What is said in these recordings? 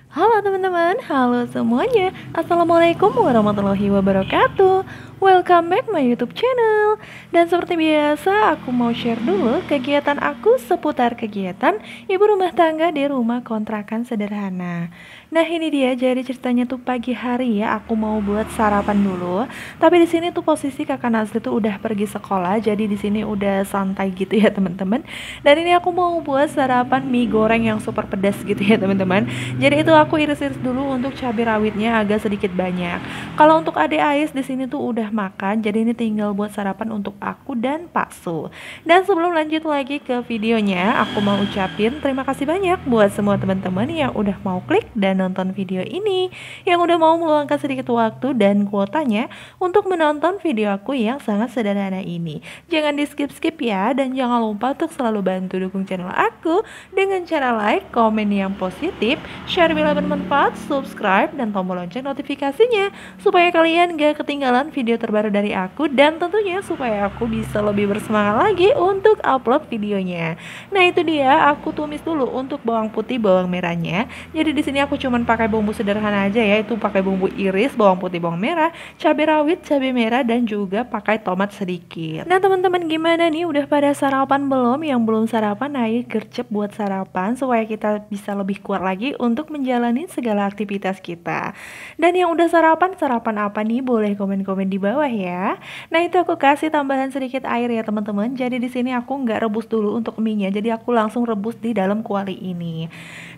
Halo teman-teman, halo semuanya. Assalamualaikum warahmatullahi wabarakatuh. Welcome back my YouTube channel. Dan seperti biasa, aku mau share dulu kegiatan aku seputar kegiatan ibu rumah tangga di rumah kontrakan sederhana. Nah, ini dia jadi ceritanya tuh pagi hari ya, aku mau buat sarapan dulu. Tapi di sini tuh posisi Kakak Nazli tuh udah pergi sekolah, jadi di sini udah santai gitu ya teman-teman. Dan ini aku mau buat sarapan mie goreng yang super pedas gitu ya teman-teman. Jadi itu aku iris-iris dulu untuk cabai rawitnya agak sedikit banyak. Kalau untuk adik Ais di sini tuh udah makan, jadi ini tinggal buat sarapan untuk aku dan Pak Su. Dan sebelum lanjut lagi ke videonya, aku mau ucapin terima kasih banyak buat semua teman-teman yang udah mau klik dan nonton video ini, yang udah mau meluangkan sedikit waktu dan kuotanya untuk menonton video aku yang sangat sederhana ini. Jangan di skip-skip ya, dan jangan lupa untuk selalu bantu dukung channel aku dengan cara like, komen yang positif, share bila bermanfaat, subscribe, dan tombol lonceng notifikasinya supaya kalian gak ketinggalan video terbaru dari aku, dan tentunya supaya aku bisa lebih bersemangat lagi untuk upload videonya. Nah, itu dia, aku tumis dulu untuk bawang putih, bawang merahnya. Jadi di sini aku cuman pakai bumbu sederhana aja ya, itu pakai bumbu iris, bawang putih, bawang merah, cabai rawit, cabai merah, dan juga pakai tomat sedikit. Nah, teman-teman gimana nih, udah pada sarapan belum? Yang belum sarapan, ayo gercep buat sarapan supaya kita bisa lebih kuat lagi untuk menjalani segala aktivitas kita. Dan yang udah sarapan, sarapan apa nih? Boleh komen-komen di bawah ya. Nah, itu aku kasih tambahan sedikit air ya teman-teman. Jadi di sini aku nggak rebus dulu untuk mie-nya, jadi aku langsung rebus di dalam kuali ini.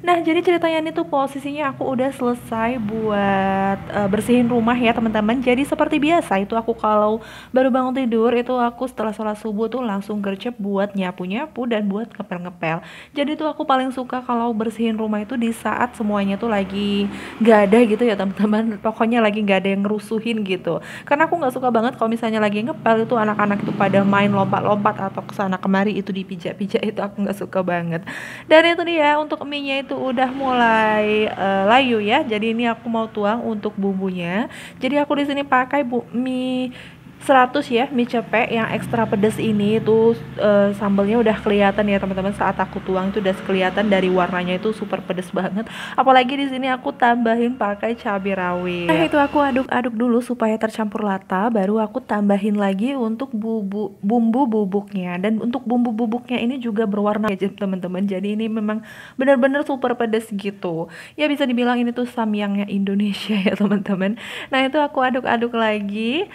Nah, jadi ceritanya ini tuh posisinya aku udah selesai buat bersihin rumah ya teman-teman. Jadi seperti biasa itu aku kalau baru bangun tidur itu aku setelah sholat subuh tuh langsung gercep buat nyapu-nyapu dan buat ngepel-ngepel. Jadi tuh aku paling suka kalau bersihin rumah itu di saat semuanya tuh lagi gak ada gitu ya teman-teman. Pokoknya lagi gak ada yang ngerusuhin gitu. Karena aku nggak suka banget kalau misalnya lagi ngepel itu anak-anak itu pada main lompat-lompat atau kesana kemari itu dipijak-pijak, itu aku nggak suka banget. Dan itu dia untuk mie-nya itu udah mulai layu ya. Jadi ini aku mau tuang untuk bumbunya. Jadi aku di sini pakai mie 100 ya, mie cepek yang ekstra pedas ini tuh sambelnya udah kelihatan ya teman-teman, saat aku tuang itu udah kelihatan dari warnanya itu super pedas banget. Apalagi di sini aku tambahin pakai cabai rawit. Nah, itu aku aduk-aduk dulu supaya tercampur rata, baru aku tambahin lagi untuk bumbu bubuknya. Dan untuk bumbu bubuknya ini juga berwarna ya teman-teman. Jadi ini memang benar-benar super pedas gitu. Ya bisa dibilang ini tuh samyangnya Indonesia ya teman-teman. Nah, itu aku aduk-aduk lagi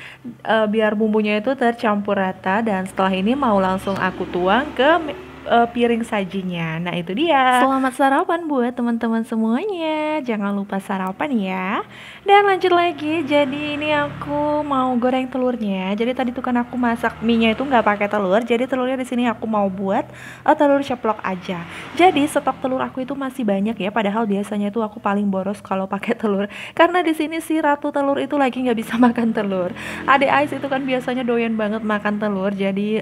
biar bumbunya itu tercampur rata, dan setelah ini mau langsung aku tuang ke piring sajinya. Nah, itu dia. Selamat sarapan buat teman-teman semuanya. Jangan lupa sarapan ya. Dan lanjut lagi. Jadi ini aku mau goreng telurnya. Jadi tadi tuh kan aku masak mie-nya itu nggak pakai telur. Jadi telurnya di sini aku mau buat telur ceplok aja. Jadi stok telur aku itu masih banyak ya. Padahal biasanya tuh aku paling boros kalau pakai telur. Karena di sini si ratu telur itu lagi nggak bisa makan telur. Adik Ais itu kan biasanya doyan banget makan telur. Jadi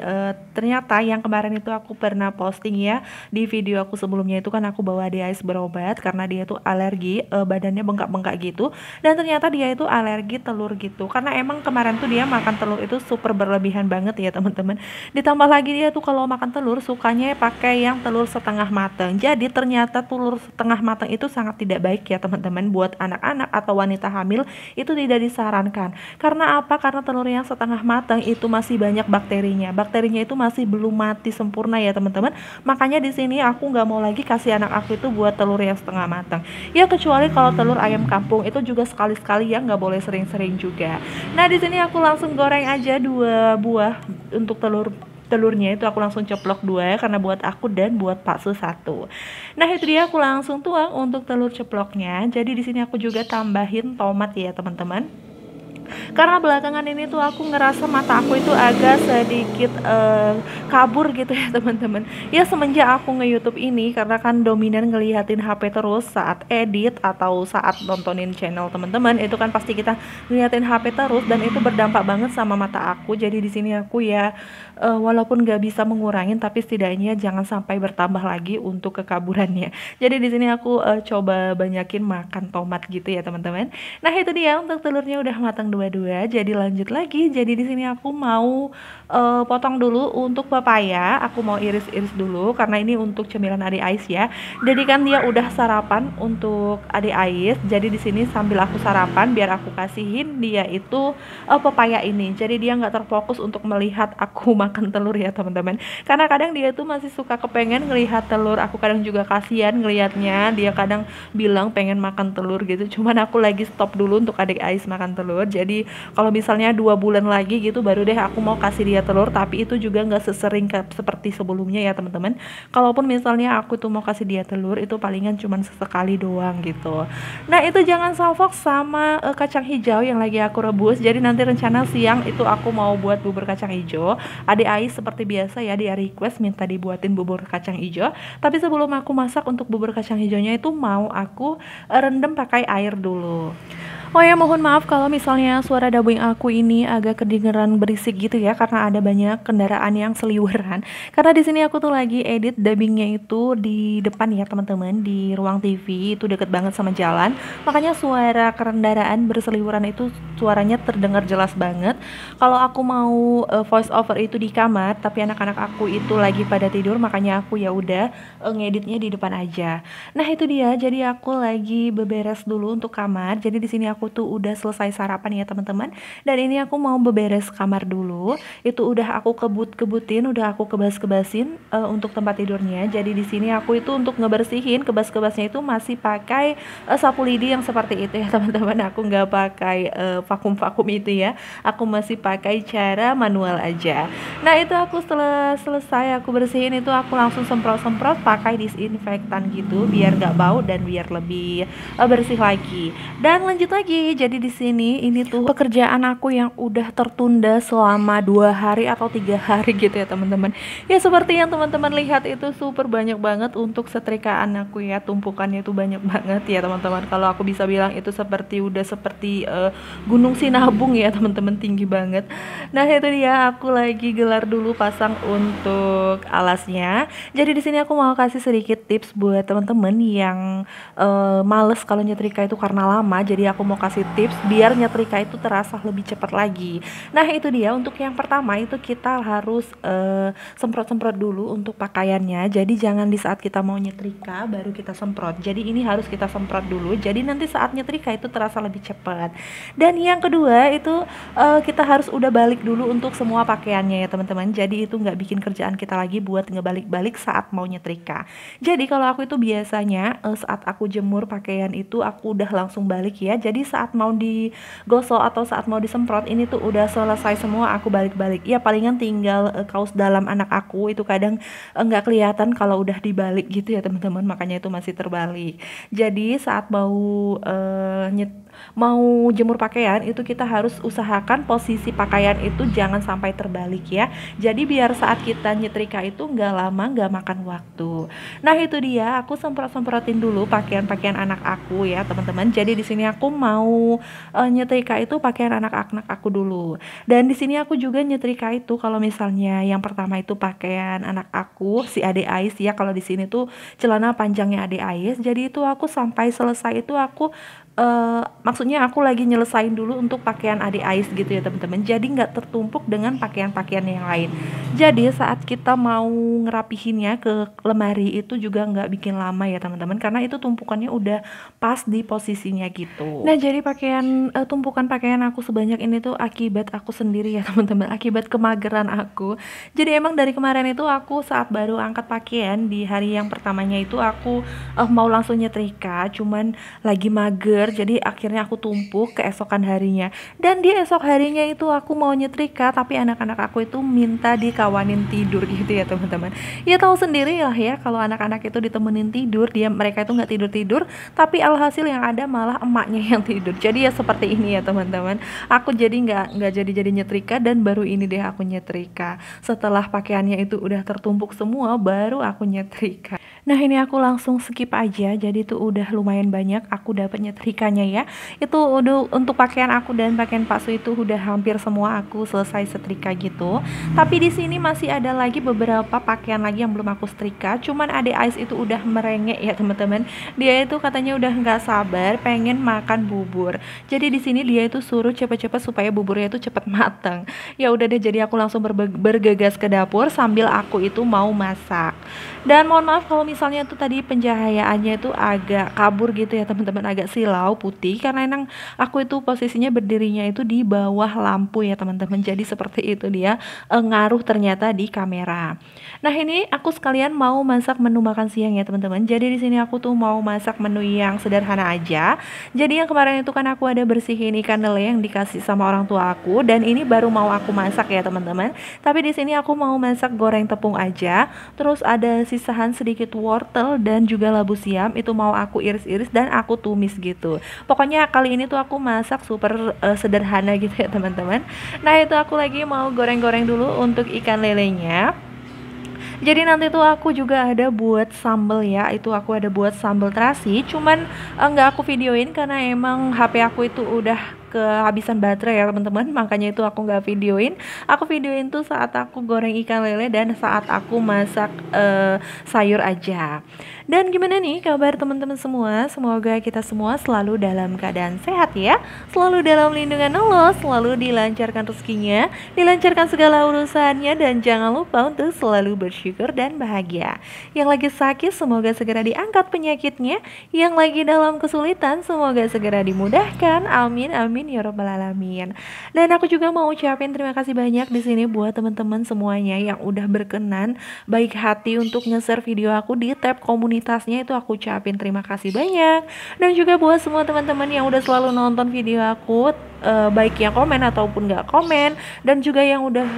ternyata yang kemarin itu aku pernah posting ya di video aku sebelumnya, itu kan aku bawa adik Ais berobat karena dia tuh alergi, badannya bengkak-bengkak gitu, dan ternyata dia itu alergi telur gitu. Karena emang kemarin tuh dia makan telur itu super berlebihan banget ya teman-teman. Ditambah lagi dia tuh kalau makan telur sukanya pakai yang telur setengah matang. Jadi ternyata telur setengah matang itu sangat tidak baik ya teman-teman, buat anak-anak atau wanita hamil itu tidak disarankan. Karena apa? Karena telur yang setengah matang itu masih banyak bakterinya. Bakterinya itu masih belum mati sempurna ya teman-teman. Makanya di sini aku nggak mau lagi kasih anak aku itu buat telur yang setengah matang. Ya kecuali kalau telur ayam kampung itu juga sekali-sekali ya, nggak boleh sering-sering juga. Nah, di sini aku langsung goreng aja 2 buah untuk telurnya itu aku langsung ceplok 2 karena buat aku dan buat Pak Su 1. Nah, itu dia aku langsung tuang untuk telur ceploknya. Jadi di sini aku juga tambahin tomat ya teman-teman. Karena belakangan ini tuh aku ngerasa mata aku itu agak sedikit kabur gitu ya teman-teman. Ya semenjak aku nge-YouTube ini, karena kan dominan ngeliatin HP terus saat edit atau saat nontonin channel teman-teman, itu kan pasti kita ngeliatin HP terus, dan itu berdampak banget sama mata aku. Jadi di sini aku ya walaupun gak bisa mengurangin, tapi setidaknya jangan sampai bertambah lagi untuk kekaburannya. Jadi di sini aku coba banyakin makan tomat gitu ya teman-teman. Nah, itu dia untuk telurnya udah matang dua-dua. Jadi lanjut lagi. Jadi di sini aku mau potong dulu untuk papaya. Aku mau iris-iris dulu karena ini untuk cemilan Adik Ais ya. Jadi kan dia udah sarapan untuk Adik Ais. Jadi di sini sambil aku sarapan biar aku kasihin dia itu papaya ini. Jadi dia nggak terfokus untuk melihat aku makan telur ya teman-teman. Karena kadang dia tuh masih suka kepengen ngelihat telur. Aku kadang juga kasihan ngelihatnya. Dia kadang bilang pengen makan telur gitu. Cuman aku lagi stop dulu untuk Adik Ais makan telur. Jadi kalau misalnya 2 bulan lagi gitu baru deh aku mau kasih dia telur. Tapi itu juga nggak sesering seperti sebelumnya ya teman-teman. Kalaupun misalnya aku tuh mau kasih dia telur itu palingan cuman sesekali doang gitu. Nah itu jangan salfok sama kacang hijau yang lagi aku rebus. Jadi nanti rencana siang itu aku mau buat bubur kacang hijau. Adik Ais seperti biasa ya dia request minta dibuatin bubur kacang hijau. Tapi sebelum aku masak untuk bubur kacang hijaunya itu mau aku rendam pakai air dulu. Oh ya, mohon maaf kalau misalnya suara dubbing aku ini agak kedengeran berisik gitu ya karena ada banyak kendaraan yang seliweran. Karena di sini aku tuh lagi edit dubbingnya itu di depan ya teman-teman, di ruang TV itu deket banget sama jalan. Makanya suara kendaraan berseliweran itu suaranya terdengar jelas banget. Kalau aku mau voice over itu di kamar, tapi anak-anak aku itu lagi pada tidur, makanya aku ya udah ngeditnya di depan aja. Nah itu dia, jadi aku lagi beberes dulu untuk kamar. Jadi di sini aku tuh udah selesai sarapan ya teman-teman. Dan ini aku mau beberes kamar dulu. Itu udah aku kebut-kebutin, udah aku kebas-kebasin untuk tempat tidurnya. Jadi di sini aku itu untuk ngebersihin kebas-kebasnya itu masih pakai sapu lidi yang seperti itu ya teman-teman. Aku nggak pakai vakum-vakum itu ya. Aku masih pakai cara manual aja. Nah itu aku setelah selesai aku bersihin itu aku langsung semprot-semprot pakai disinfektan gitu biar nggak bau dan biar lebih bersih lagi. Dan lanjut lagi, jadi di sini ini tuh pekerjaan aku yang udah tertunda selama 2 hari atau 3 hari gitu ya teman-teman. Ya seperti yang teman-teman lihat itu super banyak banget untuk setrikaan aku ya, tumpukannya itu banyak banget ya teman-teman. Kalau aku bisa bilang itu seperti gunung Sinabung ya teman-teman, tinggi banget. Nah itu dia aku lagi gelar dulu pasang untuk alasnya. Jadi di sini aku mau kasih sedikit tips buat teman-teman yang males kalau nyetrika itu karena lama. Jadi aku mau kasih tips biar nyetrika itu terasa lebih cepat lagi. Nah itu dia untuk yang pertama itu kita harus semprot-semprot dulu untuk pakaiannya. Jadi jangan di saat kita mau nyetrika baru kita semprot. Jadi ini harus kita semprot dulu. Jadi nanti saat nyetrika itu terasa lebih cepat. Dan yang kedua itu kita harus udah balik dulu untuk semua pakaiannya ya teman-teman. Jadi itu nggak bikin kerjaan kita lagi buat ngebalik-balik saat mau nyetrika. Jadi kalau aku itu biasanya saat aku jemur pakaian itu aku udah langsung balik ya. Jadi saat mau digosok atau saat mau disemprot ini tuh udah selesai semua aku balik-balik. Ya palingan tinggal kaos dalam anak aku itu kadang nggak kelihatan kalau udah dibalik gitu ya teman-teman. Makanya itu masih terbalik. Jadi saat mau jemur pakaian itu kita harus usahakan posisi pakaian itu jangan sampai terbalik ya. Jadi biar saat kita nyetrika itu nggak lama, nggak makan waktu. Nah itu dia, aku semprot-semprotin dulu pakaian-pakaian anak aku ya teman-teman. Jadi di sini aku mau nyetrika itu pakaian anak-anak aku dulu. Dan di sini aku juga nyetrika itu kalau misalnya yang pertama itu pakaian anak aku si Adik Ais ya. Kalau di sini tuh celana panjangnya Adik Ais. Jadi itu aku sampai selesai itu aku maksudnya aku lagi nyelesain dulu untuk pakaian Adik Ais gitu ya teman-teman. Jadi nggak tertumpuk dengan pakaian-pakaian yang lain. Jadi saat kita mau ngerapihinnya ke lemari itu juga nggak bikin lama ya teman-teman, karena itu tumpukannya udah pas di posisinya gitu. Nah jadi tumpukan pakaian aku sebanyak ini tuh akibat aku sendiri ya teman-teman, akibat kemageran aku. Jadi emang dari kemarin itu aku saat baru angkat pakaian di hari yang pertamanya itu aku mau langsung nyetrika, cuman lagi mager. Jadi akhirnya aku tumpuk keesokan harinya. Dan di esok harinya itu aku mau nyetrika, tapi anak-anak aku itu minta dikawanin tidur gitu ya teman-teman. Ya tahu sendiri lah ya kalau anak-anak itu ditemenin tidur, mereka itu nggak tidur-tidur, tapi alhasil yang ada malah emaknya yang tidur. Jadi ya seperti ini ya teman-teman. Aku jadi nggak jadi nyetrika dan baru ini deh aku nyetrika. Setelah pakaiannya itu udah tertumpuk semua, baru aku nyetrika. Nah ini aku langsung skip aja. Jadi itu udah lumayan banyak aku dapat nyetrika ikannya ya. Itu udah untuk pakaian aku dan pakaian Pak Su itu udah hampir semua aku selesai setrika gitu. Tapi di sini masih ada lagi beberapa pakaian lagi yang belum aku setrika. Cuman Ade Ais itu udah merengek ya teman-teman. Dia itu katanya udah nggak sabar pengen makan bubur. Jadi di sini dia itu suruh cepet-cepet supaya buburnya itu cepet matang. Ya udah deh, jadi aku langsung bergegas ke dapur sambil aku itu mau masak. Dan mohon maaf kalau misalnya tuh tadi pencahayaannya itu agak kabur gitu ya teman-teman, agak silau putih karena emang aku itu posisinya berdirinya itu di bawah lampu ya teman-teman. Jadi seperti itu dia ngaruh ternyata di kamera. Nah, ini aku sekalian mau masak menu makan siang ya teman-teman. Jadi di sini aku tuh mau masak menu yang sederhana aja. Jadi yang kemarin itu kan aku ada bersihin ikan lele yang dikasih sama orang tua aku, dan ini baru mau aku masak ya teman-teman. Tapi di sini aku mau masak goreng tepung aja. Terus ada sisahan sedikit wortel dan juga labu siam, itu mau aku iris-iris dan aku tumis gitu. Pokoknya kali ini tuh aku masak super sederhana gitu ya teman-teman. Nah, itu aku lagi mau goreng-goreng dulu untuk ikan lelenya. Jadi nanti tuh aku juga ada buat sambel ya. Itu aku ada buat sambel terasi. Cuman nggak aku videoin karena emang HP aku itu udah kehabisan baterai ya teman-teman. Makanya itu aku nggak videoin. Aku videoin tuh saat aku goreng ikan lele dan saat aku masak sayur aja. Dan gimana nih kabar teman-teman semua? Semoga kita semua selalu dalam keadaan sehat ya. Selalu dalam lindungan Allah, selalu dilancarkan rezekinya, dilancarkan segala urusannya, dan jangan lupa untuk selalu bersyukur dan bahagia. Yang lagi sakit semoga segera diangkat penyakitnya, yang lagi dalam kesulitan semoga segera dimudahkan. Amin amin ya rabbal alamin. Dan aku juga mau ucapin terima kasih banyak di sini buat teman-teman semuanya yang udah berkenan baik hati untuk nge-share video aku di tab komunitasnya, itu aku ucapin terima kasih banyak. Dan juga buat semua teman-teman yang udah selalu nonton video aku, baik yang komen ataupun gak komen, dan juga yang udah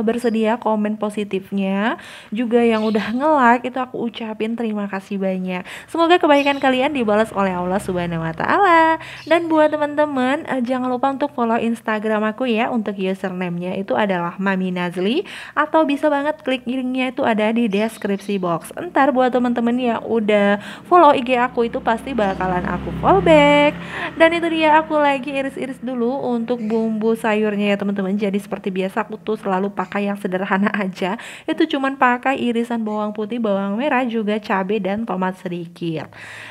bersedia komen positifnya, juga yang udah nge-like, itu aku ucapin terima kasih banyak. Semoga kebaikan kalian dibalas oleh Allah Subhanahu wa taala. Dan buat teman-teman jangan lupa untuk follow Instagram aku ya. Untuk username-nya itu adalah Mami Nazli, atau bisa banget klik linknya itu ada di deskripsi box. Entar buat teman-teman yang udah follow IG aku itu pasti bakalan aku follow back. Dan itu dia, aku lagi iris-iris dulu untuk bumbu sayurnya ya teman-teman. Jadi seperti biasa aku tuh selalu pakai yang sederhana aja. Itu cuman pakai irisan bawang putih, bawang merah, juga cabai dan tomat sedikit.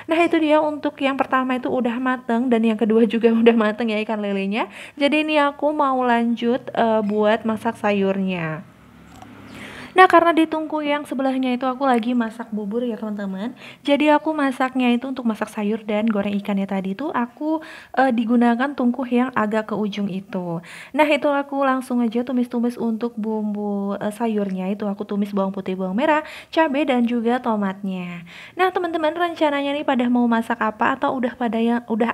Nah, itu dia untuk yang pertama itu udah mateng, dan yang kedua juga udah mateng ya ikan lelenya. Jadi ini aku mau lanjut buat masak sayurnya. Nah, karena di tungku yang sebelahnya itu aku lagi masak bubur ya teman-teman. Jadi aku masaknya itu untuk masak sayur dan goreng ikannya tadi itu aku digunakan tungku yang agak ke ujung itu. Nah, itu aku langsung aja tumis-tumis untuk bumbu sayurnya. Itu aku tumis bawang putih, bawang merah, cabai, dan juga tomatnya. Nah, teman-teman rencananya nih pada mau masak apa, atau udah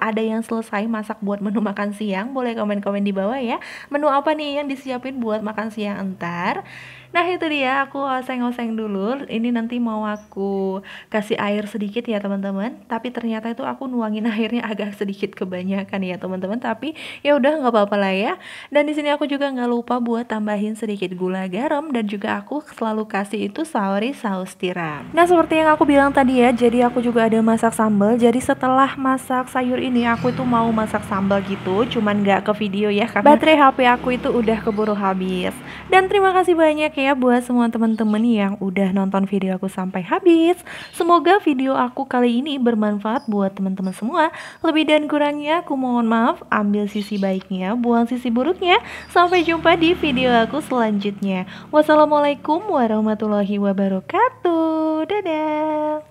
ada yang selesai masak buat menu makan siang? Boleh komen-komen di bawah ya. Menu apa nih yang disiapin buat makan siang entar? Nah, itu dia, aku oseng-oseng dulu. Ini nanti mau aku kasih air sedikit ya teman-teman. Tapi ternyata itu aku nuangin airnya agak sedikit kebanyakan ya teman-teman. Tapi ya udah nggak apa-apa lah ya. Dan di sini aku juga nggak lupa buat tambahin sedikit gula, garam, dan juga aku selalu kasih itu saus tiram. Nah, seperti yang aku bilang tadi ya, jadi aku juga ada masak sambal. Jadi setelah masak sayur ini aku itu mau masak sambal gitu. Cuman nggak ke video ya karena baterai HP aku itu udah keburu habis. Dan terima kasih banyak ya buat semua teman-teman yang udah nonton video aku sampai habis. Semoga video aku kali ini bermanfaat buat teman-teman semua. Lebih dan kurangnya aku mohon maaf. Ambil sisi baiknya, buang sisi buruknya. Sampai jumpa di video aku selanjutnya. Wassalamualaikum warahmatullahi wabarakatuh. Dadah.